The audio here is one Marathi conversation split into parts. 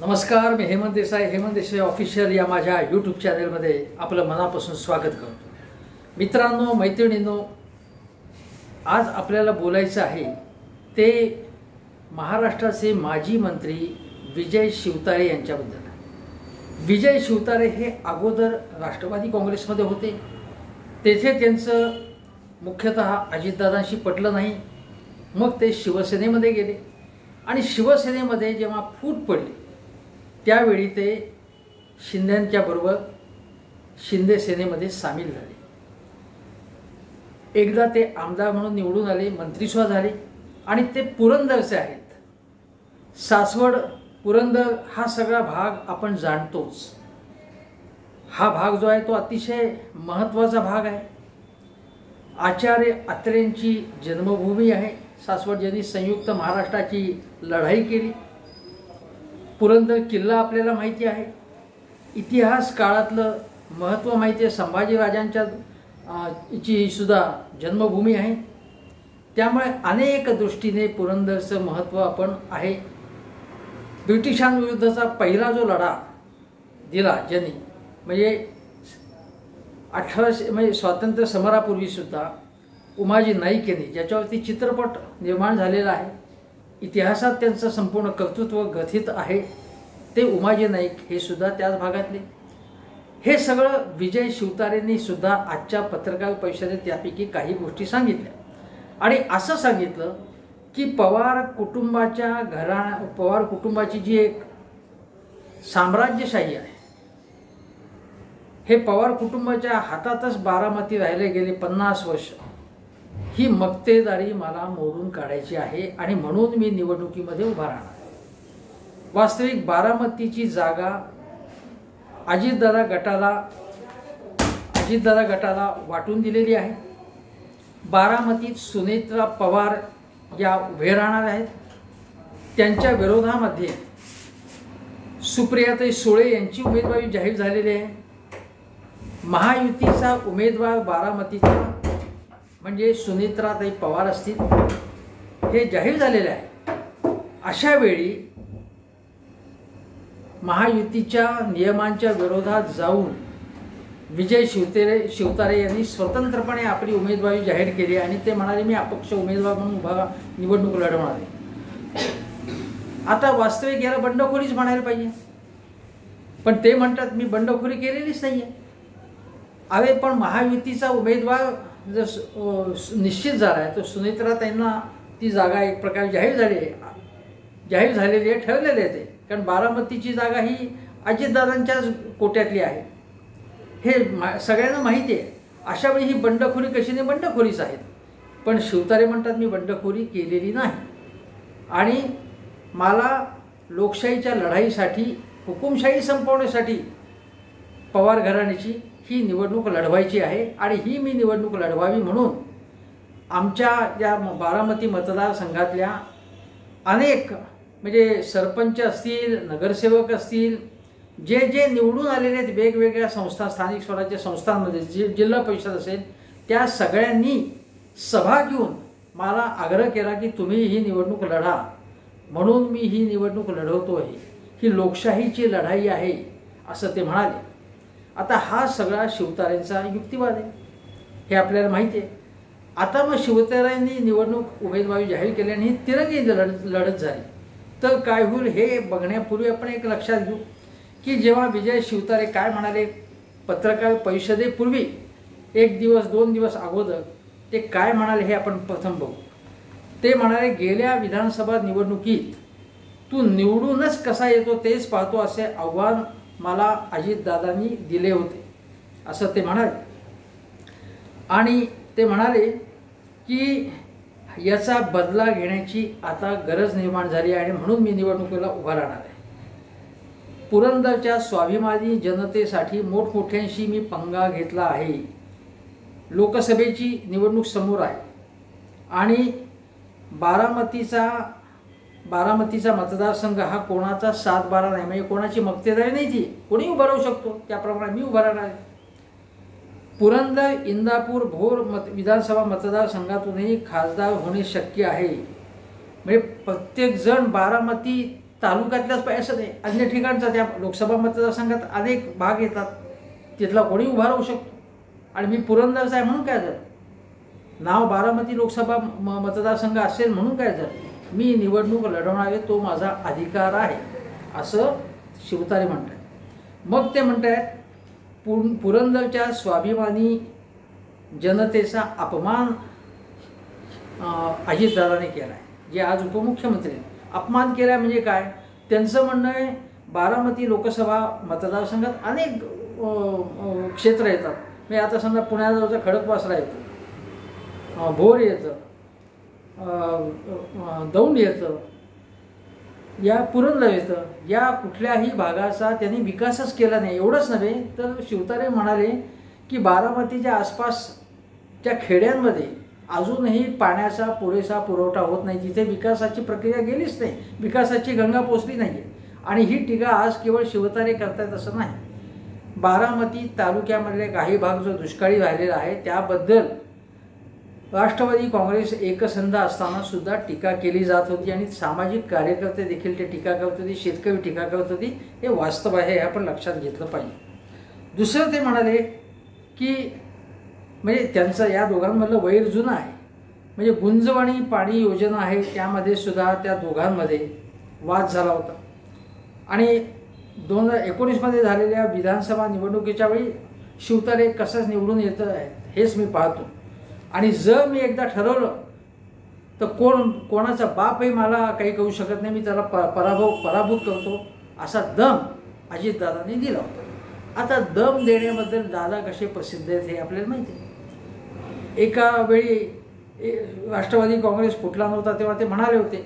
नमस्कार, मी हेमंत देसाई ऑफिशियल या माझ्या यूट्यूब चॅनलमध्ये आपलं मनापासून स्वागत करतो। मित्रांनो, मैत्रिणींनो, आज आपल्याला बोलायचं आहे ते महाराष्ट्राचे माजी मंत्री विजय शिवतारे यांच्याबद्दल। विजय शिवतारे हे अगोदर राष्ट्रवादी काँग्रेसमध्ये होते। तेथे त्यांचं मुख्यतः अजितदादांशी पटलं नाही, मग ते शिवसेनेमध्ये गेले आणि शिवसेनेमध्ये जेव्हा फूट पडली त्यावेळी ते शिंदेंच्या बरोबर शिंदे सेनेमध्ये सामील झाले। एकदा ते आमदार म्हणून निवडून आले, मंत्रीसुद्धा झाले आणि ते पुरंदरचे आहेत। सासवड पुरंदर हा सगळा भाग आपण जाणतोच। हा भाग जो आहे तो अतिशय महत्त्वाचा भाग आहे। आचार्य अत्रेंची जन्मभूमी आहे। सासवड यांनी संयुक्त महाराष्ट्राची लढाई केली। पुरंदर किल्ला आपल्याला माहिती आहे। इतिहास काळातलं महत्त्व माहिती आहे। संभाजीराजांच्या ची सुद्धा जन्मभूमी आहे। त्यामुळे अनेक दृष्टीने पुरंदरचं महत्त्व आपण आहे। ब्रिटिशांविरुद्धचा पहिला जो लढा दिला ज्यांनी, म्हणजे 1800 म्हणजे स्वातंत्र्य समरापूर्वी सुद्धा उमाजी नाईक यांनी, ज्याच्यावरती चित्रपट निर्माण झालेला आहे, इतिहासात त्यांचं संपूर्ण कर्तृत्व कथित आहे, ते उमाजी नाईक हे सुद्धा त्याच भागातले। हे सगळं विजय शिवतारेंनी सुद्धा आजच्या पत्रकार परिषदेत त्यापैकी काही गोष्टी सांगितल्या आणि असं सांगितलं की पवार कुटुंबाची जी एक साम्राज्यशाही आहे, हे पवार कुटुंबाच्या हातातच बारामती राहिले गेले 50 वर्ष। ही मक्तेदारी मला मोडून काढायची आहे आणि म्हणून मी निवडणुकीमध्ये उभा राहणार। वास्तविक बारामतीची जागा अजितदादा गटाला वाटून दिलेली आहे। बारामतीत सुनेत्रा पवार या उभे राहणार आहेत। त्यांच्या विरोधामध्ये सुप्रियाताई सुळे यांची उमेदवारी जाहीर झालेली आहे। महायुतीचा उमेदवार बारामतीचा म्हणजे सुनेत्राताई पवार असतील, हे जाहीर झालेले आहे। अशा वेळी महायुतीच्या नियमांच्या विरोधात जाऊन विजय शिवतारे यांनी स्वतंत्रपणे आपली उमेदवारी जाहीर केली आणि ते म्हणाले मी अपक्ष उमेदवार म्हणून निवडणूक लढवणार आहे। आता वास्तविक याला बंडखोरीच म्हणायला पाहिजे, पण ते म्हणतात मी बंडखोरी केलेलीच नाही आहे। अरे पण महायुतीचा उमेदवार जर निश्चित झाला आहे तो सुनेत्राताईंना ती जागा एक प्रकारे जाहीर झालेली आहे, ठरलेले आहे ते, कारण बारामतीची जागा ही अजितदादांच्याच कोट्यातली आहे, हे सगळ्यांना माहिती आहे। अशा वेळी ही बंडखोरी कशी नाही, बंडखोरीच आहेत। पण शिवतारे म्हणतात मी बंडखोरी केलेली नाही आणि मला लोकशाहीच्या लढाईसाठी, हुकुमशाही संपवण्यासाठी पवार घराण्याची ही निवडणूक लढवायची आहे आणि ही मी निवडणूक लढवावी म्हणून आमच्या या बारामती मतदारसंघातल्या अनेक म्हणजे सरपंच असतील, नगरसेवक असतील, जे जे निवडून आलेले आहेत वेगवेगळ्या संस्था, स्थानिक स्वराज्य संस्थांमध्ये, जिल्हा परिषद असेल, त्या सगळ्यांनी सभा घेऊन मला आग्रह केला की तुम्ही ही निवडणूक लढा, म्हणून मी ही निवडणूक लढवतो आहे। ही लोकशाहीची लढाई आहे असं ते म्हणाले। आता हा सगळा शिवतारेंचा युक्तिवाद आहे, हे आपल्याला माहिती आहे। आता मग शिवतारेंनी निवडणूक उमेदवारी जाहीर केल्याने ही तिरंगी लढत झाली, तर काय होईल हे बघण्यापूर्वी आपण एक लक्षात घेऊ की जेव्हा विजय शिवतारे काय म्हणाले पत्रकार परिषदेपूर्वी 1 दिवस 2 दिवस अगोदर ते काय म्हणाले हे आपण प्रथम बघू। ते म्हणाले गेल्या विधानसभा निवडणुकीत तू निवडूनच कसा येतो तेच पाहतो असे आव्हान मला अजितदादांनी दिले होते असं ते म्हणाले आणि ते म्हणाले की याचा बदला घेण्याची आता गरज निर्माण झाली आणि म्हणून मी निवडणुकीला उभा राहणार आहे। पुरंदरच्या स्वाभिमानी जनतेसाठी मोठमोठ्यांशी मी पंगा घेतला आहे। लोकसभेची निवडणूक समोर आहे आणि बारामतीचा मतदारसंघ हा कोणाचा 7-12 नाही, म्हणजे कोणाची मक्तेदारी नाही, ती कोणी उभा राहू शकतो, त्याप्रमाणे मी उभा राहणार आहे। पुरंदर, इंदापूर, भोर विधानसभा मतदारसंघातूनही खासदार होणे शक्य आहे। म्हणजे प्रत्येक जण बारामती तालुक्यातल्याच असं नाही, अन्य ठिकाणचा त्या लोकसभा मतदारसंघात अनेक भाग येतात, तिथला कोणी उभा राहू शकतो. आणि मी पुरंदरचा आहे म्हणून काय झालं, नाव बारामती लोकसभा मतदारसंघ असेल म्हणून काय झालं, मी निवडणूक लढवणार आहे, तो माझा अधिकार आहे असं शिवतारे म्हणतात. मग ते म्हणतात पुरंदरच्या स्वाभिमानी जनतेचा अपमान अजितदादाने केला आहे, जे आज उपमुख्यमंत्री आहेत. अपमान केला म्हणजे काय, त्यांचं म्हणणं आहे बारामती लोकसभा मतदारसंघात अनेक क्षेत्र येतात. म्हणजे आता समजा पुण्याजवळचा खडकवासला येतो, भोर येतं, दौंड येतं, या पुरंदर येतं, या कुठल्याही भागाचा त्यांनी विकासच केला नाही. एवढंच नव्हे तर शिवतारे म्हणाले की बारामतीच्या आसपासच्या खेड्यांमध्ये अजूनही पाण्याचा पुरेसा पुरवठा होत नाही, तिथे विकासाची प्रक्रिया गेलीच नाही, विकासाची गंगा पोचली नाही. आणि ही टीका आज केवळ शिवतारे करतात असं नाही. बारामती तालुक्यामधले काही भाग जो दुष्काळी राहिलेला आहे त्याबद्दल राष्ट्रवादी काँग्रेस एकसंध असताना सुद्धा टीका केली जात होती आणि सामाजिक कार्यकर्ते देखील ते टीका करत होते, शेतकरी टीका करत होती. हे वास्तव आहे, हे आपण लक्षात घेतलं पाहिजे. दुसरं ते म्हणाले की म्हणजे त्यांचं या दोघांमधलं वैर जुनं आहे. म्हणजे गुंजवणी पाणी योजना आहे त्यामध्ये सुद्धा त्या दोघांमध्ये वाद झाला होता. आणि 2019 झालेल्या विधानसभा निवडणुकीच्या वेळी शिवतारे कसं निवडून येतं हेच मी पाहतो. आणि जर मी एकदा ठरवलं तर कोणाचा बापही मला काही करू शकत नाही, मी त्याला पराभूत करतो असा दम अजितदादांनी दिला होता. आता दम देण्याबद्दल दादा कसे प्रसिद्ध आहेत हे आपल्याला माहिती आहे. एका वेळी राष्ट्रवादी काँग्रेस फुटला नव्हता तेव्हा ते म्हणाले होते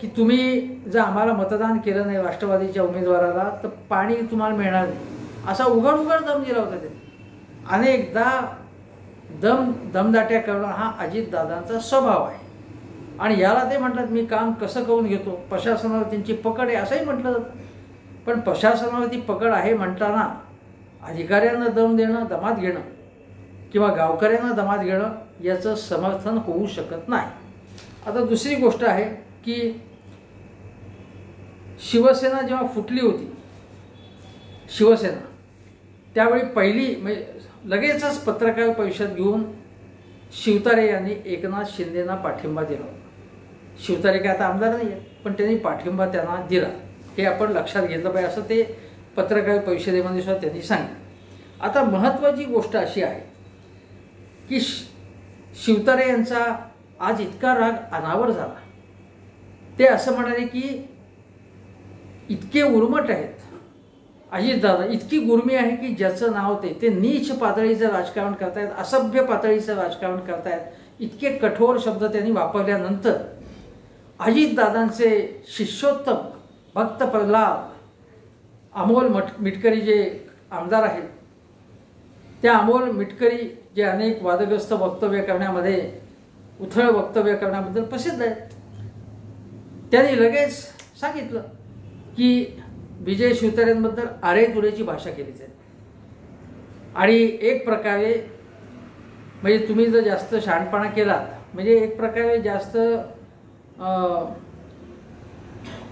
की तुम्ही जर आम्हाला मतदान केलं नाही राष्ट्रवादीच्या उमेदवाराला तर पाणी तुम्हाला मिळणार नाही, असा उघड दम दिला होता. ते अनेकदा दमदाट्या करणं हा अजितदादांचा स्वभाव आहे. आणि याला ते म्हणतात मी काम कसं करून घेतो, प्रशासनावर त्यांची पकड आहे असंही म्हटलं जातं. पण प्रशासनावरती पकड आहे म्हणताना अधिकाऱ्यांना दम देणं, दमात घेणं किंवा गावकऱ्यांना दमात घेणं याचं समर्थन होऊ शकत नाही. आता दुसरी गोष्ट आहे की शिवसेना जेव्हा फुटली होती शिवसेना, त्यावेळी पहिली म्हणजे लगेचच पत्रकार परिषद घेऊन शिवतारे यांनी एकनाथ शिंदेंना पाठिंबा दिला होता. शिवतारे काय आता आमदार नाही आहेत, पण त्यांनी पाठिंबा त्यांना दिला, हे आपण लक्षात घेतलं पाहिजे असं ते पत्रकार परिषदेमध्ये सुद्धा त्यांनी सांगितलं. आता महत्त्वाची गोष्ट अशी आहे की शिवतारे यांचा आज इतका राग अनावर झाला. ते असं म्हणाले की इतके उर्मट आहेत अजितदादा, इतकी गुर्मी आहे की ज्याचं नाव ते नीच पातळीचं राजकारण करतायत, असभ्य पातळीचं राजकारण करतायत. इतके कठोर शब्द त्यांनी वापरल्यानंतर अजितदादांचे शिष्योत्तम भक्त प्रल्हाद अमोल मिटकरी जे आमदार आहेत, त्या अमोल मिटकरी जे अनेक वादग्रस्त वक्तव्य करण्यामध्ये उथळ वक्तव्य करण्याबद्दल प्रसिद्ध आहेत, त्यांनी लगेच सांगितलं की विजय शिवतारेंबद्दल आरेतुरेची भाषा केली जाते. आणि एक प्रकारे म्हणजे तुम्ही जर जास्त शहाणपणा केलात, म्हणजे एक प्रकारे जास्त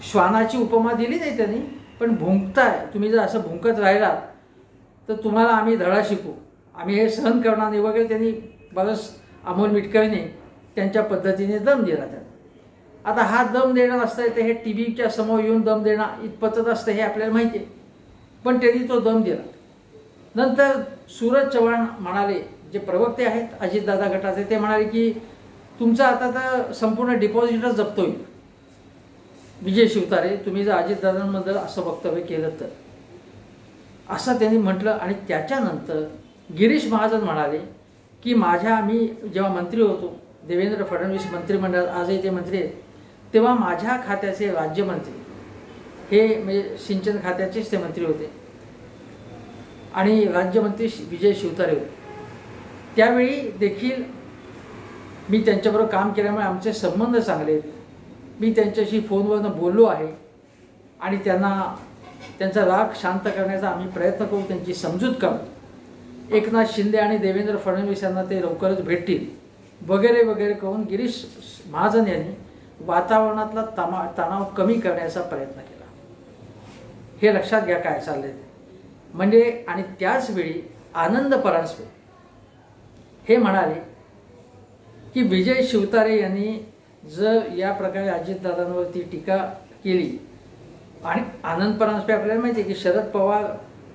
श्वानाची उपमा दिली नाही त्यांनी, पण भुंकताय तुम्ही जर असं भुंकत राहिलात तर तुम्हाला आम्ही धडा शिकू, आम्ही हे सहन करणार नाही वगैरे त्यांनी बरंच अमोल मिटकरीने त्यांच्या पद्धतीने दम दिला. त्यांना आता हा दम देणं असतं ते हे टी व्हीच्या समोर येऊन दम देणं इतपतच असतं हे आपल्याला माहिती आहे, पण त्यांनी तो दम दिला. नंतर सूरज चव्हाण म्हणाले, जे प्रवक्ते आहेत अजितदादा गटाचे, ते म्हणाले की तुमचं आता तर संपूर्ण डिपॉझिटच जप्त होईल विजय शिवतारे, तुम्ही जर अजितदादांबद्दल असं वक्तव्य केलं तर, असं त्यांनी म्हटलं. आणि त्याच्यानंतर गिरीश महाजन म्हणाले की मी जेव्हा मंत्री होतो, देवेंद्र फडणवीस मंत्रिमंडळात आजही ते मंत्री आहेत, तेव्हा माझ्या खात्याचे राज्यमंत्री हे म्हणजे सिंचन खात्याचेच ते मंत्री होते आणि राज्यमंत्री विजय शिवतारे होते. त्यावेळी देखील मी त्यांच्याबरोबर काम केल्यामुळे आमचे संबंध चांगले आहेत. मी त्यांच्याशी फोनवरनं बोललो आहे आणि त्यांचा राग शांत करण्याचा आम्ही प्रयत्न करू, त्यांची समजूत करू. एकनाथ शिंदे आणि देवेंद्र फडणवीस यांना ते लवकरच भेटतील वगैरे वगैरे करून गिरीश महाजन यांनी वातावरणातला तणाव कमी करण्याचा प्रयत्न केला. हे लक्षात घ्या काय चाललंय ते. म्हणजे आणि त्याच वेळी आनंद परांजपे हे म्हणाले की विजय शिवतारे यांनी जर या प्रकारे अजितदादांवरती टीका केली, आणि आनंद परांजपे आपल्याला माहिती आहे की शरद पवार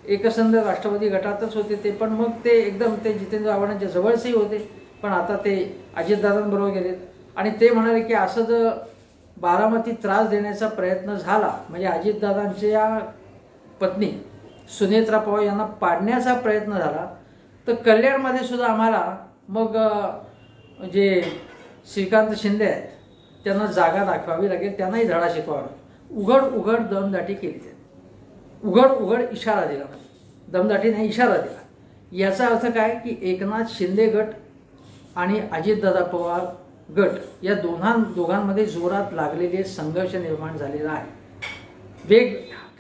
एकसंध राष्ट्रवादी गटातच होते, ते पण मग ते एकदम ते जितेंद्र आव्हाडांच्या जवळचेही होते, पण आता ते अजितदादांबरोबर गेलेत. आणि ते म्हणाले की असं जर बारामतीत त्रास देण्याचा प्रयत्न झाला, म्हणजे अजितदादांच्या पत्नी सुनेत्रा पवार यांना पाडण्याचा प्रयत्न झाला, तर कल्याणमध्ये सुद्धा आम्हाला मग जे श्रीकांत शिंदे आहेत त्यांना जागा दाखवावी लागेल, त्यांनाही धडा शिकवावा. उघड दमदाटी केली त्यांनी, उघड इशारा दिला, दमदाटी नाही इशारा दिला. याचा अर्थ काय की एकनाथ शिंदे गट आणि अजितदादा पवार गट या दोघांमध्ये जोरात लागलेले संघर्ष निर्माण झालेला आहे.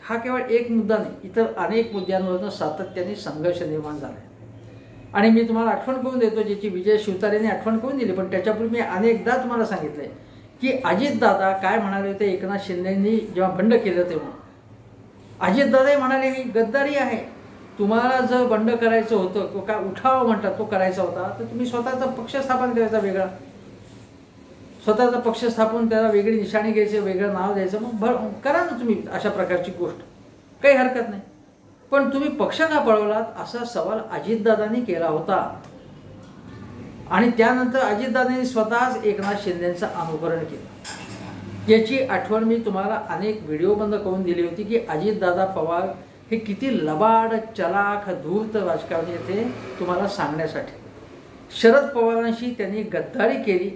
हा केवळ एक मुद्दा नाही, इतर अनेक मुद्द्यांवरून सातत्याने संघर्ष निर्माण झाला आहे. आणि मी तुम्हाला आठवण करून देतो, ज्याची विजय शिवतारेने आठवण करून दिली, पण त्याच्यापूर्वी मी अनेकदा तुम्हाला सांगितलंय की अजितदादा काय म्हणाले होते एकनाथ शिंदेंनी जेव्हा बंड केलं तेव्हा. अजितदादाही म्हणाले की गद्दारी आहे, तुम्हाला जर बंड करायचं होतं, तो काय उठाव म्हणतात तो करायचा होता, तर तुम्ही स्वतःचा पक्ष स्थापन करायचा वेगळा, स्वतःचा पक्ष स्थापन त्याला वेगळी निशाणी घ्यायची, वेगळं नाव द्यायचं, मग करा ना तुम्ही अशा प्रकारची गोष्ट, काही हरकत नाही. पण तुम्ही पक्ष का पळवलात असा सवाल अजितदादांनी केला होता. आणि त्यानंतर अजितदादांनी स्वतःच एकनाथ शिंदेंचं अनुकरण केलं. याची आठवण मी तुम्हाला अनेक व्हिडिओबंद करून दिली होती की अजितदादा पवार हे किती लबाड चलाख धूर्त राजकारणी ते तुम्हाला सांगण्यासाठी. शरद पवारांशी त्यांनी गद्दारी केली,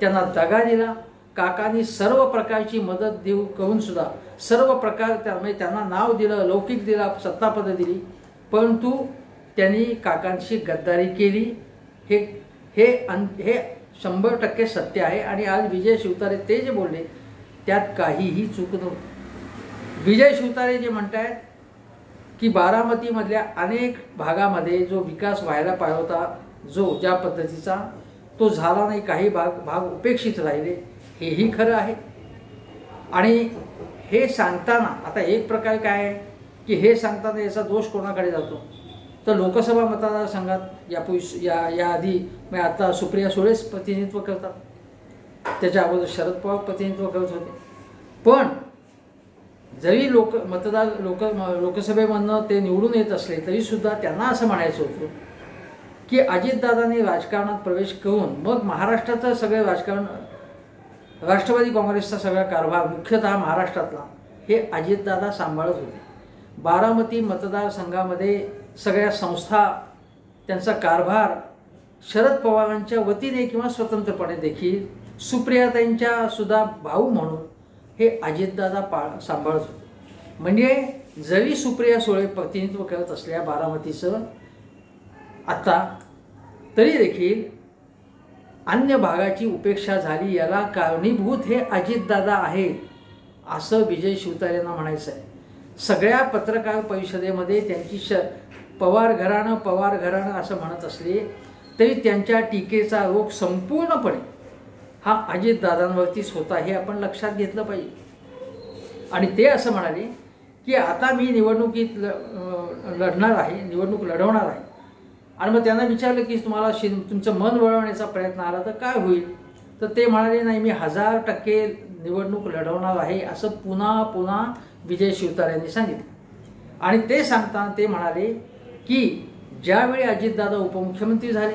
त्यांना दगा दिला. काकांनी सर्व प्रकारची मदत देऊ करून सुद्धा सर्व प्रकार त्यामुळे त्यांना नाव दिलं, लौकिक दिला, सत्तापदं दिली, परंतु त्यांनी काकांशी गद्दारी केली. हे 100% सत्य आहे. आणि आज विजय शिवतारे ते जे बोलले त्यात काहीही चूक नव्हती. विजय शिवतारे जे म्हणतायत की बारामतीमधल्या अनेक भागामध्ये जो विकास व्हायला पाहिजे होता, जो ज्या पद्धतीचा तो झाला नाही, काही भाग उपेक्षित राहिले, हेही खरं आहे. आणि हे सांगताना आता एक प्रकार काय आहे की हे सांगताना याचा दोष कोणाकडे जातो, तर लोकसभा मतदारसंघात याआधी मग आता सुप्रिया सुळेच प्रतिनिधित्व करतात, त्याच्या अगोदर शरद पवार प्रतिनिधित्व करत होते. पण जरी लोकसभेमधनं ते निवडून येत असले तरीसुद्धा त्यांना असं म्हणायचं होतं की अजितदादांनी राजकारणात प्रवेश करून मग महाराष्ट्राचं सगळं राजकारण, राष्ट्रवादी काँग्रेसचा सगळा कारभार मुख्यतः महाराष्ट्रातला हे अजितदादा सांभाळत होते. बारामती मतदारसंघामध्ये सगळ्या संस्था, त्यांचा कारभार शरद पवारांच्या वतीने किंवा स्वतंत्रपणे देखील सुप्रियाताईंच्या सुद्धा भाऊ म्हणून हे अजितदादा सांभाळत होते. म्हणजे जरी सुप्रिया सुळे प्रतिनिधित्व करत असल्या बारामतीचं आता, तरी देखील अन्य भागाची उपेक्षा झाली, याला कारणीभूत हे अजितदादा आहे असं विजय शिवतारेंना म्हणायचं आहे. सगळ्या पत्रकार परिषदेमध्ये त्यांची पवार घराणं असं म्हणत असले तरी त्यांच्या टीकेचा रोख संपूर्णपणे हा अजितदादांवरतीच होता, हे आपण लक्षात घेतलं पाहिजे. आणि ते असं म्हणाले की आता मी निवडणूक लढवणार आहे. आणि मग त्यांना विचारलं की तुम्हाला तुमचं मन वळवण्याचा प्रयत्न आला तर काय होईल, तर ते म्हणाले नाही, मी 1000% निवडणूक लढवणार आहे असं पुन्हा विजय शिवतारेंनी सांगितलं. आणि ते सांगताना ते म्हणाले की ज्यावेळी अजितदादा उपमुख्यमंत्री झाले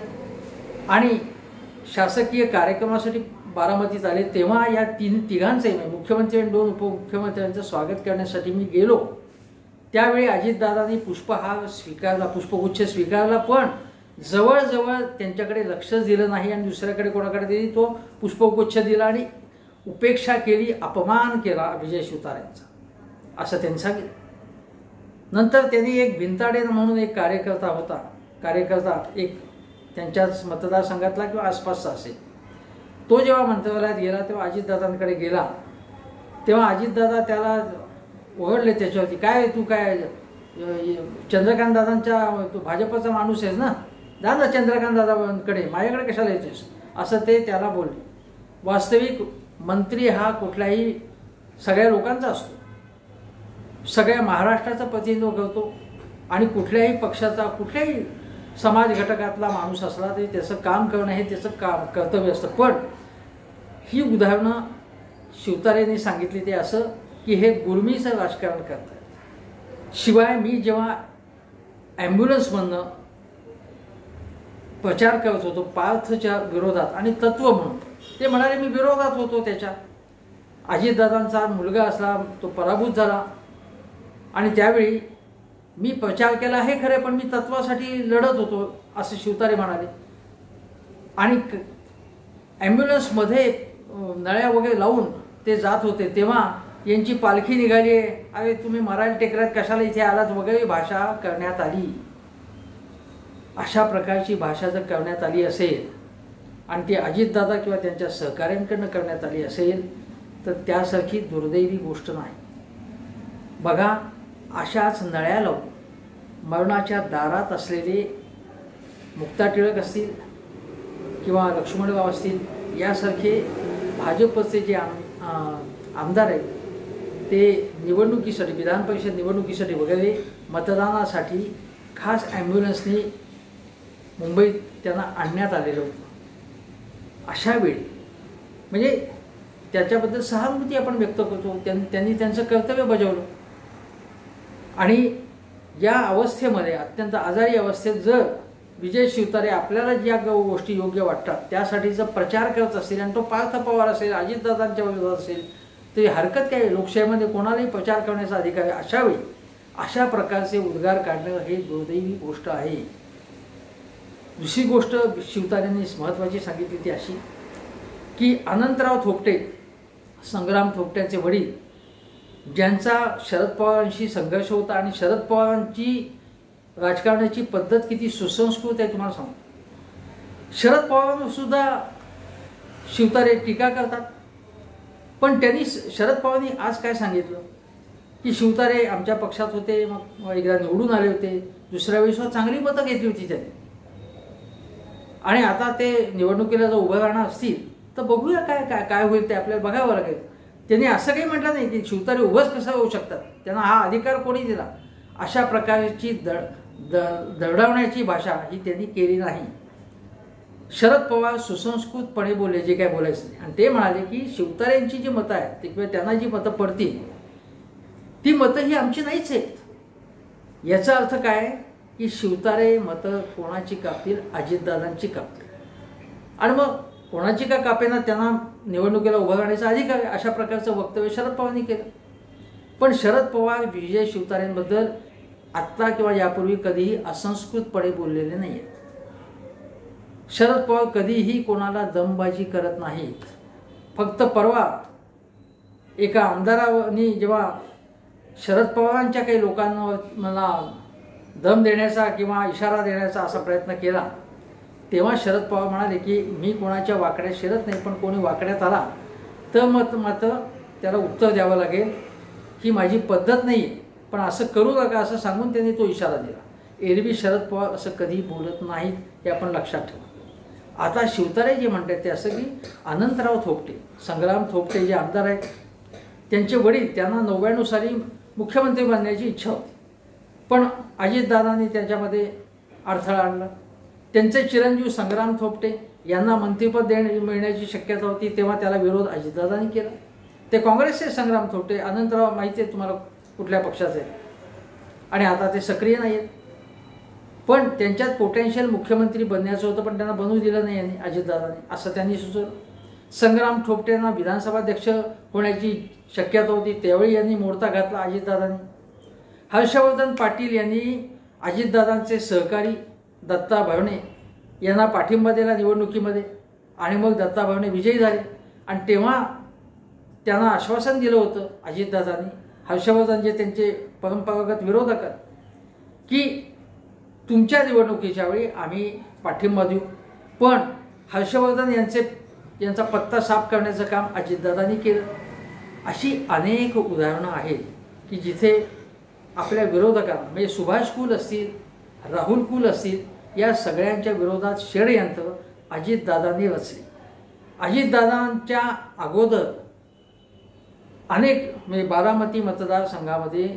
आणि शासकीय कार्यक्रमासाठी बारामतीत आले, तेव्हा या तिघांचंही मुख्यमंत्री आणि 2 उपमुख्यमंत्र्यांचं स्वागत करण्यासाठी मी गेलो. त्यावेळी अजितदादांनी पुष्पहार स्वीकारला, पुष्पगुच्छ स्वीकारला, पण जवळजवळ त्यांच्याकडे लक्षच दिलं नाही आणि दुसऱ्याकडे कोणाकडे दिली, तो पुष्पगुच्छ दिला आणि उपेक्षा केली, अपमान केला विजय शिवतारेंचा, असं त्यांनी सांगितलं. नंतर त्यांनी एक भिंताडे म्हणून एक कार्यकर्ता एक त्यांच्याच मतदारसंघातला किंवा आसपासचा असेल, तो जेव्हा मंत्रालयात गेला तेव्हा अजितदादांकडे गेला, तेव्हा अजितदादा त्याला ओरडले त्याच्यावरती, काय तू काय चंद्रकांत दादांच्या, तू भाजपचा माणूस आहेस ना, जा ना चंद्रकांत दादांकडे, माझ्याकडे कशाला येतोस, असं ते त्याला बोलले. वास्तविक मंत्री हा कुठल्याही सगळ्या लोकांचा असतो, सगळ्या महाराष्ट्राचं प्रतिनिधित्व करतो आणि कुठल्याही पक्षाचा कुठल्याही समाज घटकातला माणूस असला तरी त्याचं काम करणं हे त्याचं कर्तव्य असतं. पण ही उदाहरणं शिवतारेंनी सांगितली ते असं की हे गुरमीचं राजकारण करतात. शिवाय मी जेव्हा ॲम्ब्युलन्समधनं प्रचार करत होतो पार्थच्या विरोधात आणि तत्व म्हणून, ते म्हणाले मी विरोधात होतो त्याच्या. अजितदादांचा मुलगा असला तो पराभूत झाला आणि त्यावेळी मी प्रचार केला हे खरे, पण मी तत्वासाठी लढत होतो असं शिवतारे म्हणाले. आणि ॲम्ब्युलन्समध्ये नळ्या वगैरे लावून ते जात होते तेव्हा यांची पालखी निघाली, अरे तुम्ही मराठी टेकऱ्यात कशाला इथे आलात वगैरे भाषा करण्यात आली. अशा प्रकारची भाषा जर करण्यात आली असेल आणि ती अजितदादा किंवा त्यांच्या सहकाऱ्यांकडनं करण्यात आली असेल तर त्यासारखी दुर्दैवी गोष्ट नाही. बघा, अशाच नळ्या लावून मरणाच्या दारात असलेले मुक्ता टिळक असतील किंवा लक्ष्मणराव असतील यासारखे भाजपचे जे आमदार आहेत ते निवडणुकीसाठी, विधान परिषद निवडणुकीसाठी वगैरे मतदानासाठी खास ॲम्ब्युलन्सनी मुंबईत त्यांना आणण्यात आलेलं होतं. अशा वेळी म्हणजे त्याच्याबद्दल सहानुभूती आपण व्यक्त करतो. त्यांनी त्यांचं कर्तव्य बजावलं आणि या अवस्थेमध्ये अत्यंत आजारी अवस्थेत जर विजय शिवतारे आपल्याला ज्या गोष्टी योग्य वाटतात त्यासाठी जर प्रचार करत असतील आणि तो पार्थ पवार असेल, अजितदादांच्या विरोधात असेल तरी हरकत काय, लोकशाहीमध्ये कोणालाही प्रचार करण्याचा अधिकार आहे. अशावेळी अशा प्रकारचे उद्गार काढणं हे दुर्दैवी गोष्ट आहे. दुसरी गोष्ट शिवतारेंनी महत्त्वाची सांगितली ती अशी की अनंतराव थोपटे, संग्राम थोपट्यांचे वडील, ज्यांचा शरद पवारांशी संघर्ष होता आणि शरद पवारांची राजकारणाची पद्धत किती सुसंस्कृत आहे तुम्हाला सांगू. शरद पवारांसुद्धा शिवतारे टीका करतात, पण त्यांनी शरद पवारांनी आज काय सांगितलं की शिवतारे आमच्या पक्षात होते, मग एकदा निवडून आले होते, दुसऱ्या वेळेस चांगली मतं घेतली होती त्यांनी आणि आता ते निवडणुकीला जर उभं राहणार असतील तर बघूया काय काय काय होईल ते आपल्याला बघावं लागेल. त्यांनी असं काही म्हटलं नाही की शिवतारे उभंच कसं होऊ शकतात, त्यांना हा अधिकार कोणी दिला. अशा प्रकारची दरडावण्याची भाषा ही त्यांनी केली नाही. शरद पवार सुसंस्कृतपणे बोलले जे काय बोलायचं नाही आणि ते म्हणाले की शिवतारेंची जी मतं आहेत ते किंवा त्यांना जी मतं पडतील ती मतं ही आमची नाहीच आहेत. याचा अर्थ काय की शिवतारे मतं कोणाची कापतील, अजितदादांची कापतील आणि मग कोणाची का कापेना त्यांना निवडणुकीला उभं राहण्याचा अधिकार आहे. अशा प्रकारचं वक्तव्य शरद पवारांनी केलं. पण शरद पवार विजय शिवतारेंबद्दल आत्ता किंवा यापूर्वी कधीही असंस्कृतपणे बोललेले नाही आहेत. शरद पवार कधीही कोणाला दमबाजी करत नाहीत. फक्त परवा एका आमदारांनी जेव्हा शरद पवारांच्या काही लोकांना मला दम देण्याचा किंवा इशारा देण्याचा असा प्रयत्न केला तेव्हा शरद पवार म्हणाले की मी कोणाच्या वाकड्यात शिरत नाही, पण कोणी वाकड्यात आला तर मात्र त्याला उत्तर द्यावं लागेल, ही माझी पद्धत नाही आहे, पण असं करू नका असं सांगून त्यांनी तो इशारा दिला. एरवी शरद पवार असं कधी बोलत नाहीत हे आपण लक्षात ठेवा. आता शिवतारे जे म्हणतात ते असं की अनंतराव थोपटे, संग्राम थोपटे जे आमदार आहेत त्यांचे वडील, त्यांना 99 साली मुख्यमंत्री बनण्याची इच्छा होती, पण अजितदादांनी त्याच्यामध्ये अडथळा आणला. त्यांचे चिरंजीव संग्राम थोपटे यांना मंत्रिपद मिळण्याची शक्यता होती तेव्हा त्याला विरोध अजितदादांनी केला. ते काँग्रेसचे संग्राम थोपटे, अनंतराव माहिती आहे तुम्हाला कुठल्या पक्षाचे आणि आता ते सक्रिय नाही आहेत, पण त्यांच्यात पोटेन्शियल मुख्यमंत्री बनण्याचं होतं पण त्यांना बनवू दिलं नाही यांनी, अजितदादांनी, असं त्यांनी सुचवलं. संग्राम थोपटेंना विधानसभाध्यक्ष होण्याची शक्यता होती त्यावेळी यांनी मोर्चा घातला अजितदादांनी. हर्षवर्धन पाटील यांनी अजितदादांचे सहकारी दत्ता भरणे यांना पाठिंबा दिला निवडणुकीमध्ये आणि मग दत्ता भरणे विजयी झाले आणि तेव्हा त्यांना आश्वासन दिलं होतं अजितदादांनी, हर्षवर्धन जे त्यांचे परंपरागत विरोधक की तुमच्या निवडणुकीच्या वेळी आम्ही पाठिंबा देऊ, पण हर्षवर्धन यांचा पत्ता साफ करण्याचं काम अजितदादांनी केलं. अशी अनेक उदाहरणं आहेत की जिथे आपल्या विरोधकांना म्हणजे सुभाष कुल असतील, राहुल कुल असतील, या सगळ्यांच्या विरोधात षडयंत्र अजितदादांनी रचले अजितदादांच्या अगोदर अनेक म्हणजे बारामती मतदारसंघामध्ये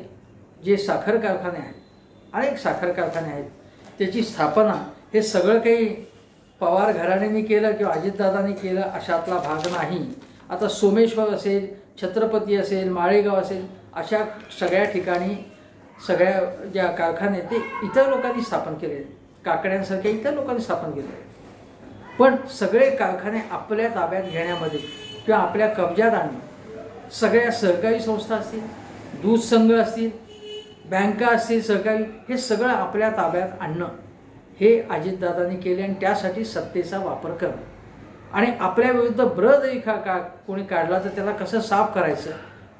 जे साखर कारखाने आहेत, अनेक साखर कारखाने आहेत, त्याची स्थापना हे सगळं काही पवार घराण्याने केलं किंवा अजितदादांनी केलं अशातला भाग नाही. आता सोमेश्वर असेल, छत्रपती असेल, माळेगाव असेल, अशा सगळ्या ठिकाणी सगळ्या ज्या कारखाने ते इतर लोकांनी स्थापन केले, काकड्यांसारख्या इतर लोकांनी स्थापन केले. पण सगळे कारखाने आपल्या ताब्यात घेण्यामध्ये किंवा आपल्या कब्जात आणणे, सगळ्या सहकारी संस्था असतील, दूध संघ असतील, बँका असतील सहकारी, हे सगळं आपल्या ताब्यात आणणं हे अजितदादांनी केले. आणि त्यासाठी सत्तेचा वापर करणं आणि आपल्या विरुद्ध ब्र जरी कोणी काढला तर त्याला कसं साफ करायचं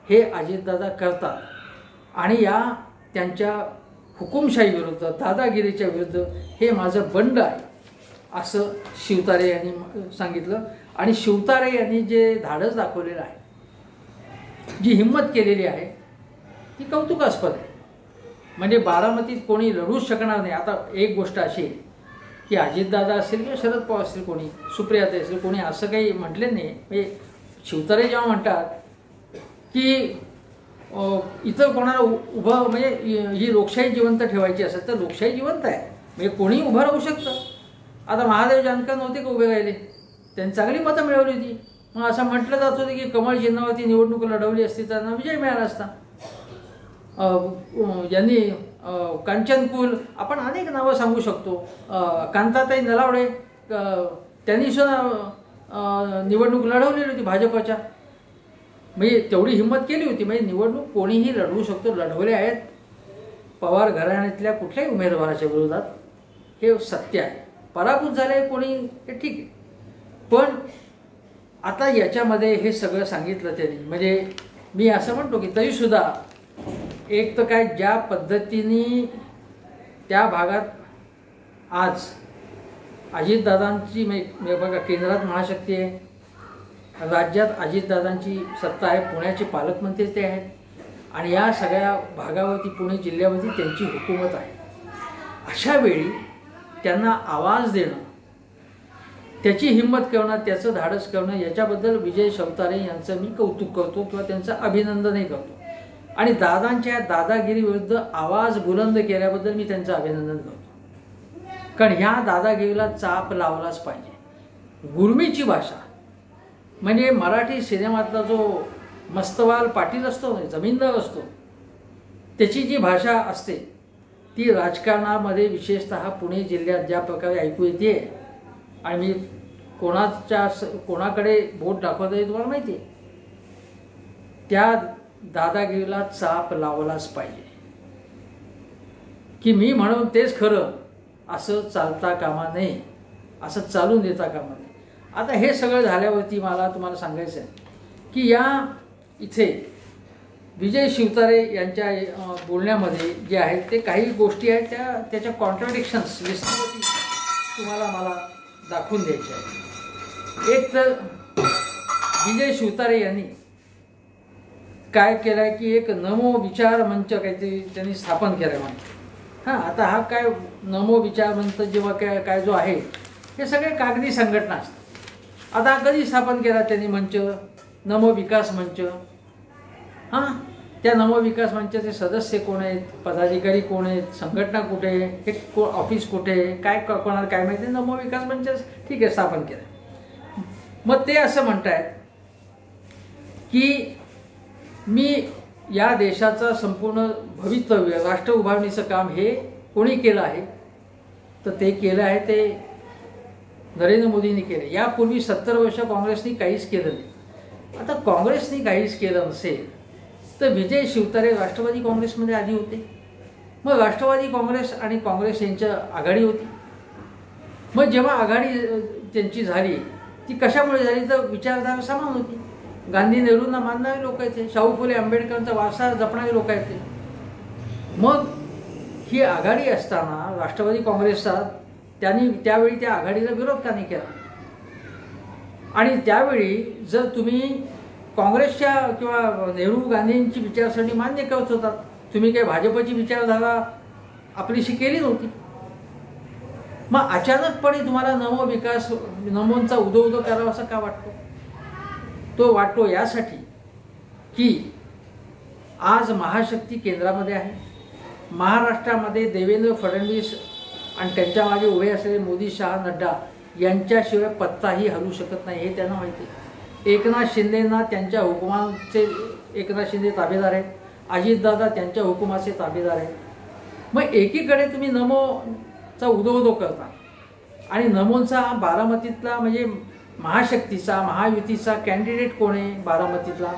हे अजितदादा करतात. आणि या त्यांच्या हुकुमशाही विरुद्ध, दादागिरीच्या विरुद्ध हे माझं बंड आहे असं शिवतारे यांनी सांगितलं. आणि शिवतारे यांनी जे धाडस दाखवलेलं आहे, जी हिंमत केलेली आहे, ती कौतुकास्पद आहे. म्हणजे बारामतीत कोणी लढूच शकणार नाही. आता एक गोष्ट अशी आहे की अजितदादा असेल किंवा शरद पवार असेल, कोणी सुप्रियाताई असेल, कोणी असं काही म्हटले नाही. म्हणजे शिवतारे जेव्हा म्हणतात की इतर कोणाला उभं म्हणजे ही लोकशाही जिवंत ठेवायची असेल तर लोकशाही जिवंत आहे, म्हणजे कोणीही उभं राहू शकतं. आता महादेव जानकर नव्हते का उभे राहिले, त्यांनी चांगली मतं मिळवली होती. मग असं म्हटलं जात होतं की कमळ चिन्हावरती निवडणूक लढवली असती त्यांना विजय मिळाला असता. यांनी कांचनकुल, आपण अनेक नावं सांगू शकतो, कांताताई नलावडे, त्यांनी सुद्धा निवडणूक लढवलेली होती भाजपच्या. म्हणजे तेवढी हिंमत केली होती. म्हणजे निवडणूक कोणीही लढवू शकतो, लढवले आहेत पवार घराण्यातल्या कुठल्याही उमेदवाराच्या विरोधात, हे सत्य आहे. पराभूत झाले कोणी हे ठीक आहे, पण आता याच्यामध्ये हे सगळं सांगितलं त्यांनी. म्हणजे मी असं म्हणतो की तरीसुद्धा एक तर काय ज्या पद्धतीने त्या भागात आज अजितदादांची बघा केंद्रात महाशक्ती आहे, राज्यात अजितदादांची सत्ता आहे, पुण्याचे पालकमंत्री ते आहेत आणि या सगळ्या भागावरती पुणे जिल्ह्यावरती त्यांची हुकूमत आहे. अशा वेळी त्यांना आवाज देणं, त्याची हिंमत करणं, त्याचं धाडस करणं, याच्याबद्दल विजय शिवतारे यांचं मी कौतुक करतो किंवा त्यांचं अभिनंदनही करतो. आणि दादांच्या दादागिरी विरुद्ध आवाज बुलंद केल्याबद्दल मी त्यांचं अभिनंदन करतो. कारण ह्या दादागिरीला चाप लावलाच पाहिजे. गुरमीची भाषा म्हणजे मराठी सिनेमातला जो मस्तवाल पाटील असतो, जमीनदार असतो, त्याची जी भाषा असते ती राजकारणामध्ये विशेषतः पुणे जिल्ह्यात ज्या प्रकारे ऐकू येते, आणि मी कोणाकडे बोट दाखवता येईल तुम्हाला माहिती आहे, त्या दादागिरीला चाप लावलाच पाहिजे. की मी म्हणून तेच खरं असं चालता कामा नये, असं चालून देता कामा नये. आता हे सगळं झाल्यावरती मला तुम्हाला सांगायचं आहे की या इथे विजय शिवतारे यांच्या बोलण्यामध्ये जे आहेत ते काही गोष्टी आहेत त्याच्या कॉन्ट्राडिक्शन्स विस्तारावरती तुम्हाला मला दाखवून द्यायचे आहे. एक तर विजय शिवतारे यांनी काय केलं आहे की एक नमो विचार मंच काहीतरी त्यांनी स्थापन केलं आहे म्हणून. हां, आता हा काय नमो विचार मंच जेव्हा काय जो आहे हे सगळे कागदी संघटना असतात. आता कधी स्थापन केला त्यांनी मंच, नमो विकास मंच. हां, त्या नमो विकास मंचाचे सदस्य कोण आहेत, पदाधिकारी कोण आहेत, संघटना कुठे आहे, हे ऑफिस कुठे आहे, काय कोणाला काय माहिती. नमो विकास मंच ठीक आहे स्थापन केलं. मग ते असं म्हणतायत की मी या देशाचं संपूर्ण भवितव्य, राष्ट्र उभारणीचं काम हे कोणी केलं आहे, तर ते केलं आहे ते नरेंद्र मोदींनी केलं. यापूर्वी 70 वर्ष काँग्रेसनी काहीच केलं नाही. आता काँग्रेसनी काहीच केलं नसेल तर विजय शिवतारे राष्ट्रवादी काँग्रेसमध्ये आधी होते, मग राष्ट्रवादी काँग्रेस आणि काँग्रेस यांच्या आघाडी होती. मग जेव्हा आघाडी त्यांची झाली ती कशामुळे झाली तर विचारधारा समान होती. गांधी नेहरूंना मानणारे लोक आहेत ते, शाहू फुले आंबेडकरांचा वारसा जपणारे लोक आहेत ते. मग ही आघाडी असताना राष्ट्रवादी काँग्रेसचा त्यावेळी त्या आघाडीला विरोध का नाही केला. आणि त्यावेळी जर तुम्ही काँग्रेसच्या किंवा नेहरू गांधींची विचारसरणी मान्य करत होतात, तुम्ही काही भाजपची विचारधारा आपलीशी केली नव्हती. मग अचानकपणे तुम्हाला नवविकास नमोंचा उदो करावा असा का वाटतो? तो वाटतो यासाठी की आज महाशक्ती केंद्रामध्ये आहे. महाराष्ट्रामध्ये देवेंद्र फडणवीस आणि त्यांच्या मागे उभे असलेले मोदी, शहा, नड्डा यांच्याशिवाय पत्ताही हलू शकत नाही हे त्यांना माहिती आहे. एकनाथ शिंदेंना त्यांच्या हुकुमाचे एकनाथ शिंदे ताबेदार आहेत, अजितदादा त्यांच्या हुकुमाचे ताबेदार आहेत. मग एकीकडे तुम्ही नमोचा उदो करता आणि नमोंचा बारामतीतला म्हणजे महाशक्तीचा महायुतीचा कॅन्डिडेट कोण आहे बारामतीतला?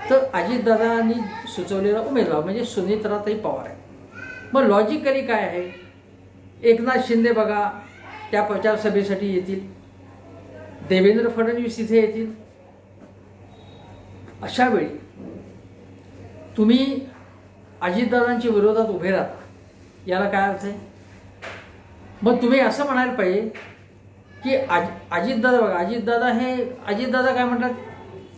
तर अजितदादांनी सुचवलेला उमेदवार म्हणजे सुनेत्राताई पवार आहे. मग लॉजिकली काय आहे? एकनाथ शिंदे बघा त्या प्रचार सभेसाठी येतील, देवेंद्र फडणवीस इथे येतील. अशा वेळी तुम्ही अजितदादांच्या विरोधात उभे राहता, याला काय अर्थ आहे? मग तुम्ही असं म्हणायला पाहिजे की अजितदादा बघा, अजितदादा काय म्हणतात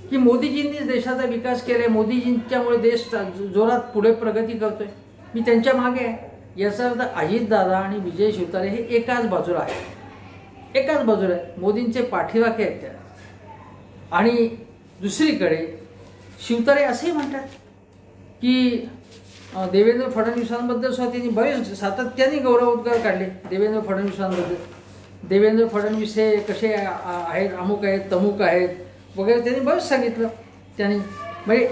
की मोदीजींनीच देशाचा विकास केलाय, मोदीजींच्यामुळे देश जोरात पुढे प्रगती करतोय, मी त्यांच्या मागे आहे. याचा अर्थ अजितदादा आणि विजय शिवतारे हे एकाच बाजूला आहे, एकाच बाजूला आहे, मोदींचे पाठीराखे आहेत त्या. आणि दुसरीकडे शिवतारे असेही म्हणतात की देवेंद्र फडणवीसांबद्दल सुद्धा त्यांनी बरेच सातत्याने गौरवोद्गार काढले देवेंद्र फडणवीसांबद्दल. देवेंद्र फडणवीस हे कसे आहेत, अमुक आहेत, तमुक आहेत वगैरे त्यांनी बरंच सांगितलं. त्यांनी म्हणजे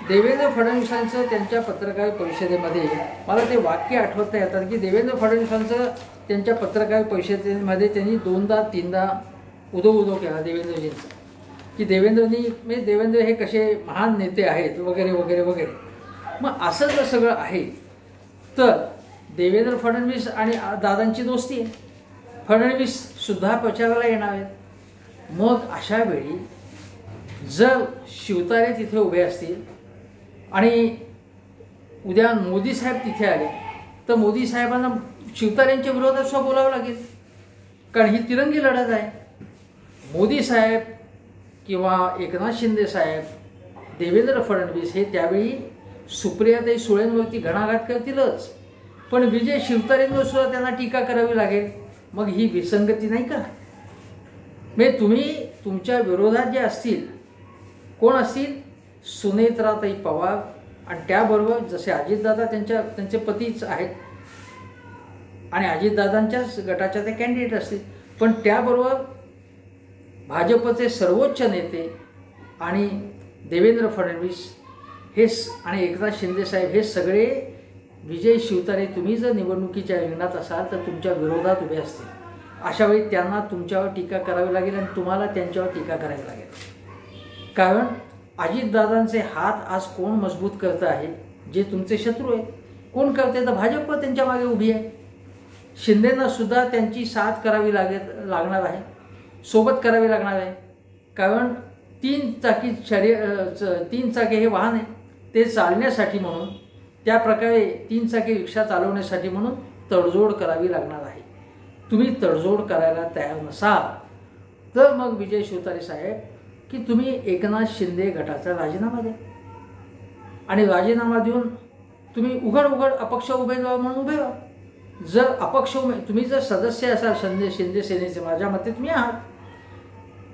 देवेंद्र फडणवीसांचं त्यांच्या पत्रकार परिषदेमध्ये मला ते वाक्य आठवता येतात की देवेंद्र फडणवीसांचं त्यांच्या पत्रकार परिषदेमध्ये त्यांनी 2दा-3दा उदो केला देवेंद्रजींचा की देवेंद्र हे कसे महान नेते आहेत वगैरे वगैरे वगैरे. मग असं जर सगळं आहे तर देवेंद्र फडणवीस आणि दादांची दोस्ती आहे, फडणवीस सुद्धा प्रचाराला येणार आहेत. मग अशा वेळी जर शिवतारे तिथे उभे असतील आणि उद्या मोदी साहेब तिथे आले तर मोदी साहेबांना शिवतारेंच्या विरोधात सुद्धा बोलावं लागेल, कारण ही तिरंगी लढत आहे. मोदी साहेब किंवा एकनाथ शिंदे साहेब, देवेंद्र फडणवीस हे त्यावेळी सुप्रियाताई सुळेंवरती घणाघात करतीलच, पण विजय शिवतारेंवर सुद्धा त्यांना टीका करावी लागेल. मग ही विसंगती नाही का? म्हणजे तुम्ही तुमच्या विरोधात जे असतील कोण असतील? सुनेत्राताई पवार आणि त्याबरोबर जसे अजितदादा त्यांचे पतीच आहेत आणि अजितदादांच्याच गटाच्या ते कॅन्डिडेट असतील, पण त्याबरोबर भाजपचे सर्वोच्च नेते आणि देवेंद्र फडणवीस हे आणि एकनाथ शिंदेसाहेब हे सगळे विजय शिवतारे तुम्ही जर निवडणुकीच्या रिंगणात असाल तर तुमच्या विरोधात उभे असतील. अशा वेळी त्यांना तुमच्यावर टीका करावी लागेल आणि तुम्हाला त्यांच्यावर टीका करावी लागेल. कारण अजितदादांचे हात आज कोण मजबूत करतं आहे? जे तुमचे शत्रू आहेत. कोण करते? तर भाजप त्यांच्या मागे उभी आहे. शिंदेंना सुद्धा त्यांची साथ करावी लागणार आहे, सोबत करावी लागणार आहे. कारण 3 चाकी हे वाहन आहे, ते चालण्यासाठी म्हणून त्या प्रकारे 3 चाकी रिक्षा चालवण्यासाठी म्हणून तडजोड करावी लागणार आहे. तुम्ही तडजोड करायला तयार नसाल तर मग विजय शिवतारे साहेब की तुम्ही एकनाथ शिंदे गटाचा राजीनामा द्या आणि राजीनामा देऊन तुम्ही उघड अपक्ष उमेदवार म्हणून उभे राहा. जर अपक्ष तुम्ही जर सदस्य असाल शिंदे सेनेचे, माझ्या मते तुम्ही आहात,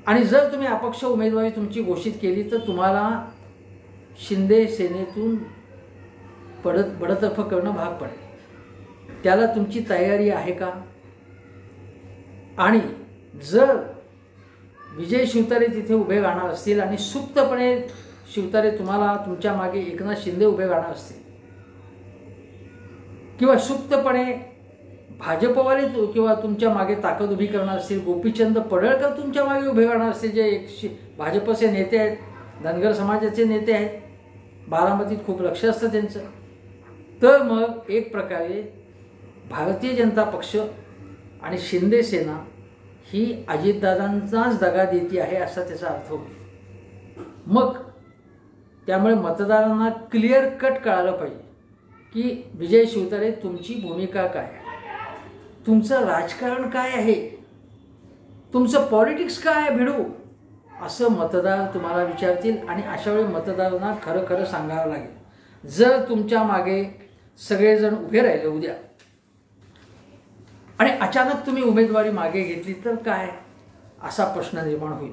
आणि जर तुम्ही अपक्ष उमेदवारी तुमची घोषित केली तर तुम्हाला शिंदे सेनेतून बडतर्फ करणं भाग पडेल. त्याला तुमची तयारी आहे का? आणि जर विजय शिवतारे तिथे उभे राहणार असतील आणि सुप्तपणे शिवतारे तुम्हाला तुमच्या मागे एकनाथ शिंदे उभे राहणार असतील किंवा सुप्तपणे भाजपवाले किंवा तुमच्या मागे ताकद उभी करणार असतील, गोपीचंद पडळकर तुमच्या मागे उभे राहणार असतील जे भाजपचे नेते आहेत, धनगर समाजाचे नेते आहेत, बारामतीत खूप लक्ष असतं त्यांचं, तर मग एक प्रकारे भारतीय जनता पक्ष आणि शिंदे सेना ही अजितदादांचाच दगा देती आहे असा त्याचा अर्थ होतो. मग त्यामुळे मतदारांना क्लिअर कट कळालं पाहिजे की विजय शिवतारे तुमची भूमिका काय आहे, तुमचं राजकारण काय आहे, तुमचं पॉलिटिक्स काय आहे भिडू, असं मतदार तुम्हाला विचारतील. आणि अशा वेळी मतदारांना खरं खरं सांगावं लागेल. जर तुमच्या मागे सगळेजण उभे राहिले उद्या आणि अचानक तुम्ही उमेदवारी मागे घेतली तर काय, असा प्रश्न निर्माण होईल.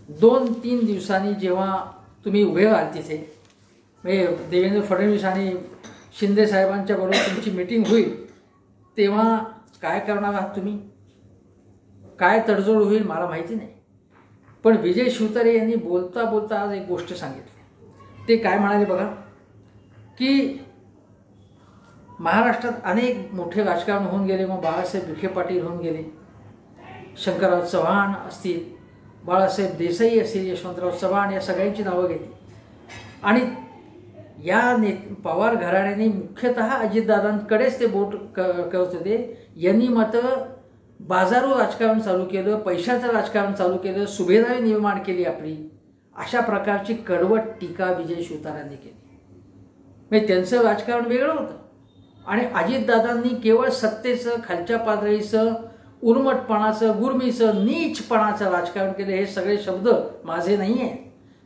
2-3 दिवसांनी जेव्हा तुम्ही उभे राहाल तिथे, म्हणजे देवेंद्र फडणवीस आणि शिंदे साहेबांच्या बरोबर तुमची मीटिंग होईल, तेव्हा काय करणार आहात तुम्ही, काय तडजोड होईल मला माहिती नाही. पण विजय शिवतारे यांनी बोलता बोलता आज एक गोष्ट सांगितली. ते काय म्हणाले बघा, की महाराष्ट्रात अनेक मोठे राजकारण होऊन गेले, मग बाळासाहेब विखे पाटील होऊन गेले, शंकरराव चव्हाण असतील, बाळासाहेब देसाई असतील, यशवंतराव चव्हाण, या सगळ्यांची नावं घेतली. आणि या पवार घराण्याने मुख्यतः अजितदादांकडेच ते बोट करत होते. यांनी मात्र बाजारू राजकारण चालू केलं, पैशाचं राजकारण चालू केलं, सुभेदारी निर्माण केली आपली, अशा प्रकारची कडवट टीका विजय शिवतारेंनी केली. म्हणजे त्यांचं राजकारण वेगळं होतं आणि अजितदादांनी केवळ सत्तेचं, खालच्या पातळीचं, उर्मटपणाचं, गुरमीचं, नीचपणाचं राजकारण केलं. हे सगळे शब्द माझे नाही आहे,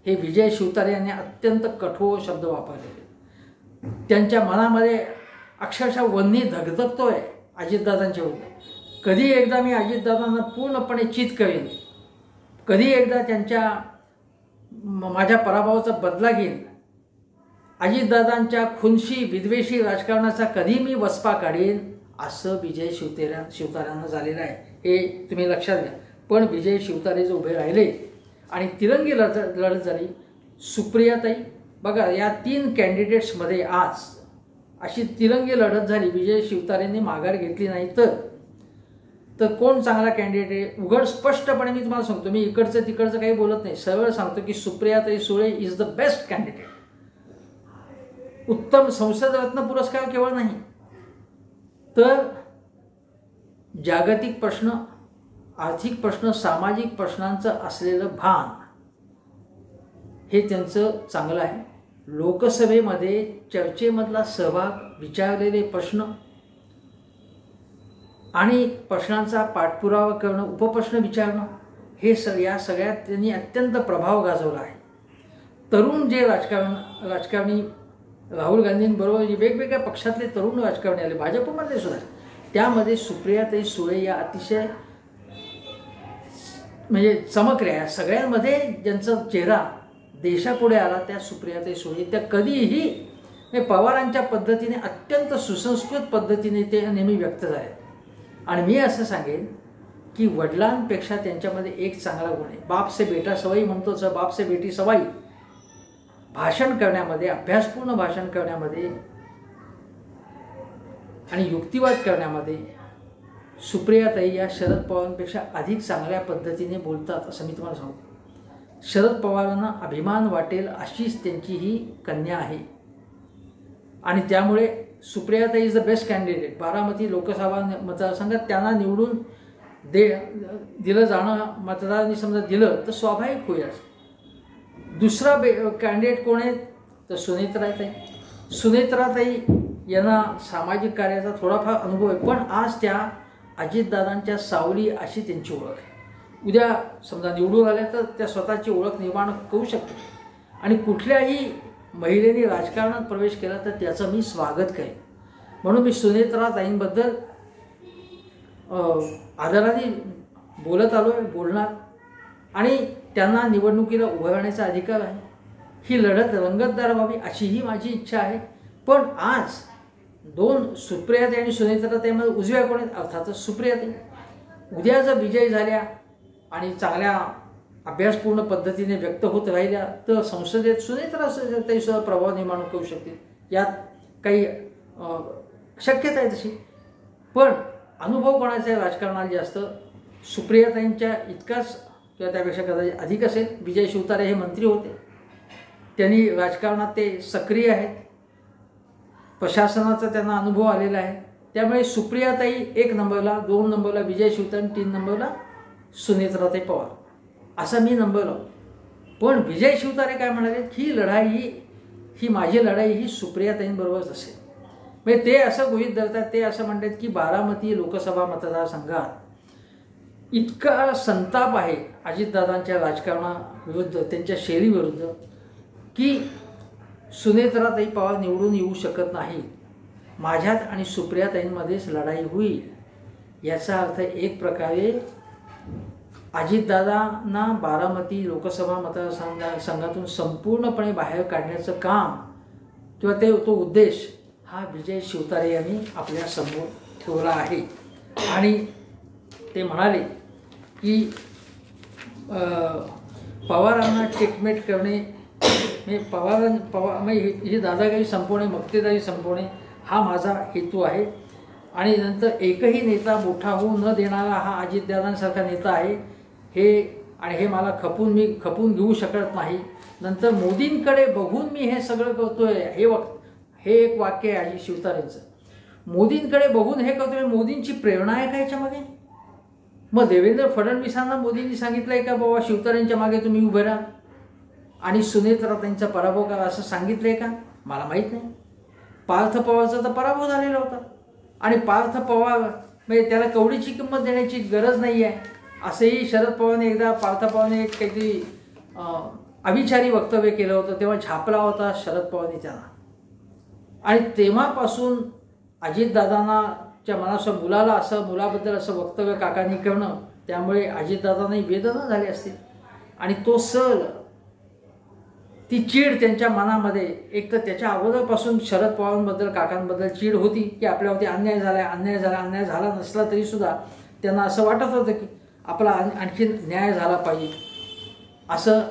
हे विजय शिवतारे यांनी अत्यंत कठोर शब्द वापरलेले. त्यांच्या मनामध्ये अक्षरशः वन्नी धगधगतोय अजितदादांच्या विरुद्ध. कधी एकदा मी अजितदादांना पूर्णपणे चित करेन, कधी एकदा त्यांच्या माझ्या पराभवाचा बदला घेईन, अजितदादांच्या खुनशी विद्वेषी राजकारणाचा कधी मी वचपा काढेन, असं विजय शिवतारेंना झालेलं आहे. हे तुम्ही लक्षात घ्या. पण विजय शिवतारे जो उभे राहिले आणि तिरंगी लढत झाली. सुप्रियाताई बघा, या 3 कॅन्डिडेट्समध्ये आज अशी तिरंगी लढत झाली. विजय शिवतारेंनी माघार घेतली नाही तर कोण चांगला कॅन्डिडेट आहे, उघड स्पष्टपणे मी तुम्हाला सांगतो. मी इकडचं तिकडचं काही बोलत नाही, सरळ सांगतो की सुप्रियाताई Sule is the best candidate. उत्तम संसदरत्न पुरस्कार केवळ नाही तर जागतिक प्रश्न, आर्थिक प्रश्न, सामाजिक प्रश्नांचं असलेलं भान हे त्यांचं चांगलं आहे. लोकसभेमध्ये चर्चेमधला सहभाग, विचारलेले प्रश्न आणि प्रश्नांचा पाठपुरावा करणं, उपप्रश्न विचारणं, हे या सगळ्यात त्यांनी अत्यंत प्रभाव गाजवला आहे. तरुण जे राजकारणी राहुल गांधींबरोबर वेगवेगळ्या पक्षातले तरुण राजकारणी आले, भाजपमधले सुद्धा, त्यामध्ये सुप्रियाताई सुळे या अतिशय म्हणजे चमकल्या. सगळ्यांमध्ये ज्यांचा चेहरा देशापुढे आला त्या सुप्रियाताई सुळे. त्या कधीही पवारांच्या पद्धतीने, अत्यंत सुसंस्कृत पद्धतीने ते नेहमी व्यक्त झाले. आणि मी असं सांगेन की वडिलांपेक्षा त्यांच्यामध्ये एक चांगला गुण आहे, बाप से बेटा सवाई म्हणतोच, बाप से बेटी सवाई. भाषण करण्यामध्ये, अभ्यासपूर्ण भाषण करण्यामध्ये आणि युक्तिवाद करण्यामध्ये सुप्रियाताई या शरद पवारांपेक्षा अधिक चांगल्या पद्धतीने बोलतात, असं मी तुम्हाला सांगतो. शरद पवारांना अभिमान वाटेल अशीच त्यांची ही कन्या आहे. आणि त्यामुळे सुप्रियाताई is the best candidate. Baramati Lok Sabha मतदारसंघात त्यांना निवडून दिलं जाणं, मतदारांनी समजा दिलं तर स्वाभाविक होईल. दुसरा कॅन्डिडेट कोण आहे तर सुनेत्राताई. सुनेत्राताई यांना सामाजिक कार्याचा थोडाफार अनुभव आहे, पण आज त्या अजितदादांच्या सावली अशी त्यांची ओळख आहे. उद्या समजा निवडून आल्या तर त्या स्वतःची ओळख निर्माण करू शकते. आणि कुठल्याही महिलेने राजकारणात प्रवेश केला तर त्याचं मी स्वागत करेन. म्हणून मी सुनेत्राताईंबद्दल आदराने बोलत आलो आहे, बोलणार. आणि त्यांना निवडणुकीला उभं राहण्याचा अधिकार आहे. ही लढत रंगतदार व्हावी अशीही माझी इच्छा आहे. पण आज 2 सुप्रियाताई आणि सुनेत्राताईमध्ये उजव्या कोण आहेत, अर्थातच सुप्रियाताई. उद्या जर विजय झाल्या आणि चांगल्या अभ्यासपूर्ण पद्धतीने व्यक्त होत राहिल्या तर संसदेत सुनेत्राताई सुद्धा प्रभाव निर्माण करू शकतील. यात काही शक्यता आहे तशी. पण अनुभव कोणाचा आहे राजकारणाला जास्त, सुप्रियाताईंच्या इतकाच किंवा त्यापेक्षा कदाचित अधिक असेल. विजय शिवतारे हे मंत्री होते, त्यांनी राजकारणात ते सक्रिय आहेत, प्रशासनाचा त्यांना अनुभव आलेला आहे. त्यामुळे सुप्रियाताई 1 नंबरला, 2 नंबरला विजय शिवतारे, 3 नंबरला सुनेत्राताई पवार, असा मी नंबर लावतो. पण विजय शिवतारे काय म्हणाले, ही लढाई ही माझी लढाई ही सुप्रियाताईंबरोबरच असेल. म्हणजे ते असं गृहीत धरतात, ते असं म्हणतात की बारामती लोकसभा मतदारसंघात इतका संताप आहे अजितदादांच्या राजकारणाविरुद्ध, त्यांच्या शैलीविरुद्ध, की सुनेत्राताई पवार निवडून येऊ शकत नाही. माझ्यात आणि सुप्रियाताईंमध्येच लढाई होईल. याचा अर्थ एक प्रकारे अजितदादांना बारामती लोकसभा मतदारसंघातून संपूर्णपणे बाहेर काढण्याचं काम किंवा तो उद्देश हा विजय शिवतारे यांनी आपल्या समोर ठेवला आहे. आणि ते म्हणाले की पवारांना चेकमेट करणे म्हणजे ही दादागिरी संपवणे, मक्तेदारी संपवणे हा माझा हेतू आहे. आणि नंतर एकही नेता मोठा होऊ न देणारा हा अजितदादांसारखा नेता आहे हे मला खपून घेऊ शकत नाही. नंतर मोदींकडे बघून मी हे सगळं करतोय हे एक वाक्य आहे अजित शिवतारेंचं. मोदींकडे बघून हे करतोय, मोदींची प्रेरणा आहे का याच्यामध्ये? मग देवेंद्र फडणवीसांना मोदींनी सांगितलंय का बाबा शिवतारेंच्या मागे तुम्ही उभे राहा आणि सुनेत्रा त्यांचा पराभव करा असं सांगितलंय का? मला माहीत नाही. पार्थ पवारचा तर पराभव झालेला होता आणि पार्थ पवार म्हणजे त्याला कवडीची किंमत देण्याची गरज नाही आहे असंही शरद पवारने एकदा पार्थ पवारने एक काहीतरी अविचारी वक्तव्य केलं होतं, तेव्हा झापला होता शरद पवारने त्यांना. आणि तेव्हापासून अजितदादांच्या मुलाबद्दल असं वक्तव्य काकांनी करणं, त्यामुळे अजितदादांनाही वेदना झाली असतील. आणि तो ती चीड त्यांच्या मनामध्ये, एक तर त्याच्या अगोदरपासून शरद पवारांबद्दल काकांबद्दल चीड होती की आपल्यावरती अन्याय झाला नसला तरीसुद्धा त्यांना असं वाटत होतं की आपला आणखी न्याय झाला पाहिजे असं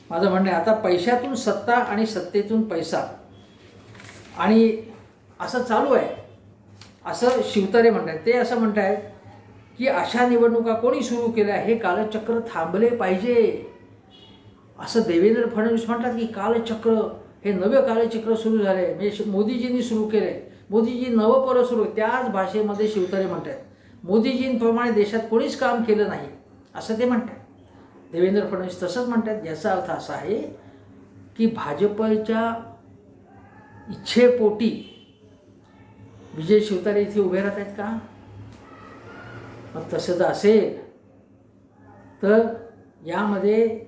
माझं म्हणणं आहे. आता पैशातून सत्ता आणि सत्तेतून पैसा आणि असं चालू आहे असं शिवतारे म्हणतात. ते असं म्हणत आहेत की अशा निवडणुका कोणी सुरू केल्या, हे कालचक्र थांबले पाहिजे असं देवेंद्र फडणवीस म्हणतात की कालचक्र, हे नवे कालचक्र सुरू झाले म्हणजे मोदीजींनी सुरू केले, मोदीजी नवं परत सुरू. त्याच भाषेमध्ये शिवतारे म्हणतात मोदीजींप्रमाणे देशात कोणीच काम केलं नाही असं ते म्हणतात. देवेंद्र फडणवीस तसंच म्हणतात. याचा अर्थ असा आहे की भाजपच्या इच्छेपोटी विजय शिवतारे इथे उभे राहत आहेत का? मग तसं जर असेल तर यामध्ये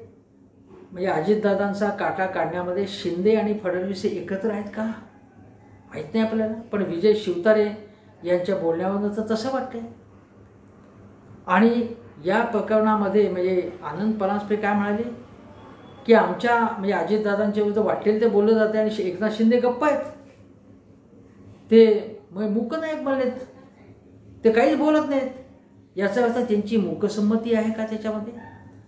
म्हणजे अजितदादांचा काटा काढण्यामध्ये शिंदे आणि फडणवीस एकत्र आहेत का माहीत नाही आपल्याला, पण विजय शिवतारे यांच्या बोलण्यावरून तर तसं वाटते. आणि या प्रकरणामध्ये म्हणजे आनंद परांजपे काय म्हणाले की आमच्या म्हणजे अजितदादांच्या विरुद्ध वाटेल ते बोललं जाते आणि एकनाथ शिंदे गप्प आहेत, ते मग मूकनायक बनलेत, ते काहीच बोलत नाहीत. याचा अर्थ त्यांची मूकसंमती आहे का त्याच्यामध्ये?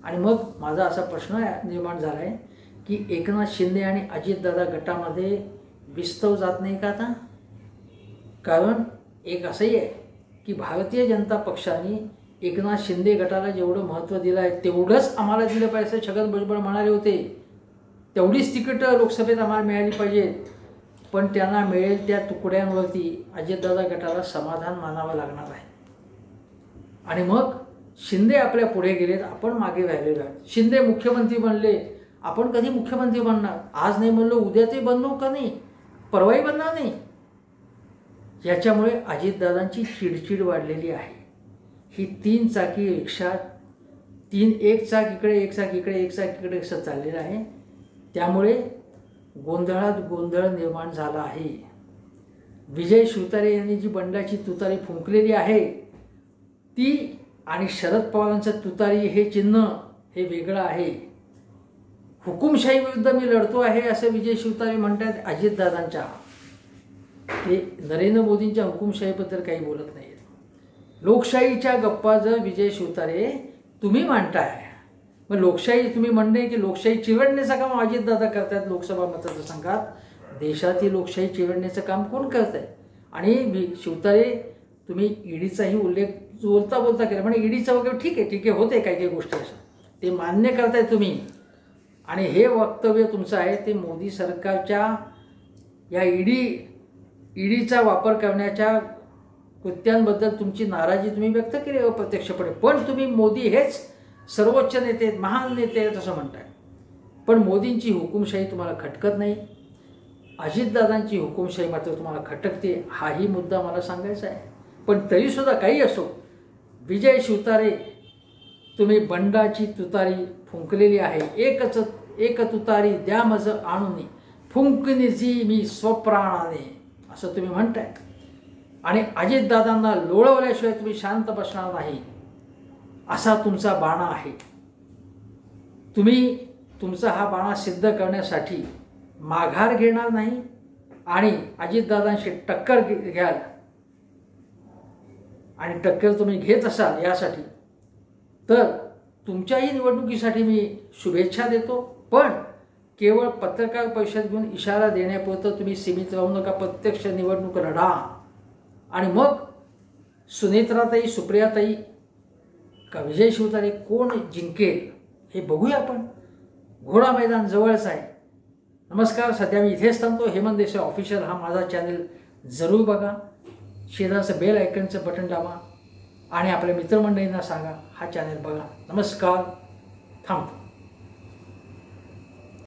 आणि मग माझा असा प्रश्न निर्माण झाला आहे की एकनाथ शिंदे आणि अजितदादा गटामध्ये विस्तव जात नाही का आता? कारण एक असंही आहे की भारतीय जनता पक्षाने एकनाथ शिंदे गटाला जेवढं महत्त्व दिलं आहे तेवढंच आम्हाला दिलं पाहिजे. छगन भुजबळ म्हणाले होते तेवढीच तिकीटं लोकसभेत आम्हाला मिळाली पाहिजेत, पण त्यांना मिळेल त्या तुकड्यांवरती अजितदादा गटाला समाधान मानावं लागणार आहे. आणि मग शिंदे आपल्या पुढे गेलेत, आपण मागे राहिलेलो आहोत. शिंदे मुख्यमंत्री बनले, आपण कधी मुख्यमंत्री बनणार? आज नाही म्हणलं उद्या ते बनलो का नाही, परवाही बनणार नाही. याच्यामुळे अजितदादांची चिडचिड वाढलेली आहे. ही 3 चाकी रिक्षा, एक चाक इकडे एक चाक इकडे एक चाक इकडे असं चाललेलं आहे. त्यामुळे गोंधळात गोंधळ निर्माण झाला आहे. विजय शिवतारे यांनी जी बंडाची तुतारी फुंकलेली आहे ती आणि शरद पवारांचं तुतारी हे चिन्ह हे वेगळं आहे. हुकुमशाही विरुद्ध मी लढतो आहे असं विजय शिवतारे म्हणतात अजितदादांच्या. ते नरेंद्र मोदींच्या हुकुमशाहीबद्दल काही बोलत नाहीत. लोकशाहीच्या गप्पा जर विजय शिवतारे तुम्ही मांडताय, मग लोकशाही तुम्ही म्हणणे की लोकशाही चिरडण्याचं काम अजितदादा करतात लोकसभा मतदारसंघात. देशातील लोकशाही चिरडण्याचं काम कोण करत आहे? आणि शिवतारे तुम्ही ईडीचाही उल्लेख बोलता केला, म्हणजे ईडीचं वगैरे ठीक आहे होते काही गोष्टी असं ते मान्य करताय तुम्ही. आणि हे वक्तव्य तुमचं आहे ते मोदी सरकारच्या या ईडीचा वापर करण्याच्या कृत्यांबद्दल तुमची नाराजी तुम्ही व्यक्त केली अप्रत्यक्षपणे. पण तुम्ही मोदी हेच सर्वोच्च नेते आहेत, महान नेते आहेत असं म्हणताय. पण मोदींची हुकुमशाही तुम्हाला खटकत नाही, अजितदादांची हुकुमशाही मात्र तुम्हाला खटकते. हाही मुद्दा मला सांगायचा आहे. पण तरीसुद्धा काही असो, विजय शिवतारे तुम्ही बंडाची तुतारी फुंकलेली आहे. एक तुतारी द्या मज आणून फुंकणीची मी स्वप्राणाने असं तुम्ही म्हणताय. आणि अजितदादांना लोळवल्याशिवाय तुम्ही शांत बसणार नाही असा तुमचा बाणा आहे. तुम्ही तुमचा हा बाणा सिद्ध करण्यासाठी माघार घेणार नाही आणि अजितदादांशी टक्कर घ्याल. आणि टक्कर तुम्ही घेत असाल यासाठी तर तुमच्याही निवडणुकीसाठी मी शुभेच्छा देतो. पण केवळ पत्रकार परिषद घेऊन इशारा देण्यापुरतं तुम्ही सीमित राहू नका. प्रत्यक्ष निवडणूक लढा आणि मग सुनेत्राताई, सुप्रियाताई का विजय शिवतारे कोण जिंकेल हे बघूया आपण. घोडा मैदान जवळच आहे. नमस्कार. सध्या मी इथेच थांबतो. हेमंत देसाई ऑफिशियल हा माझा चॅनल जरूर बघा. शेजारचं बेल आयकनचं बटन दाबा आणि आपल्या मित्रमंडळींना सांगा हा चॅनल बघा. नमस्कार. थांबतो.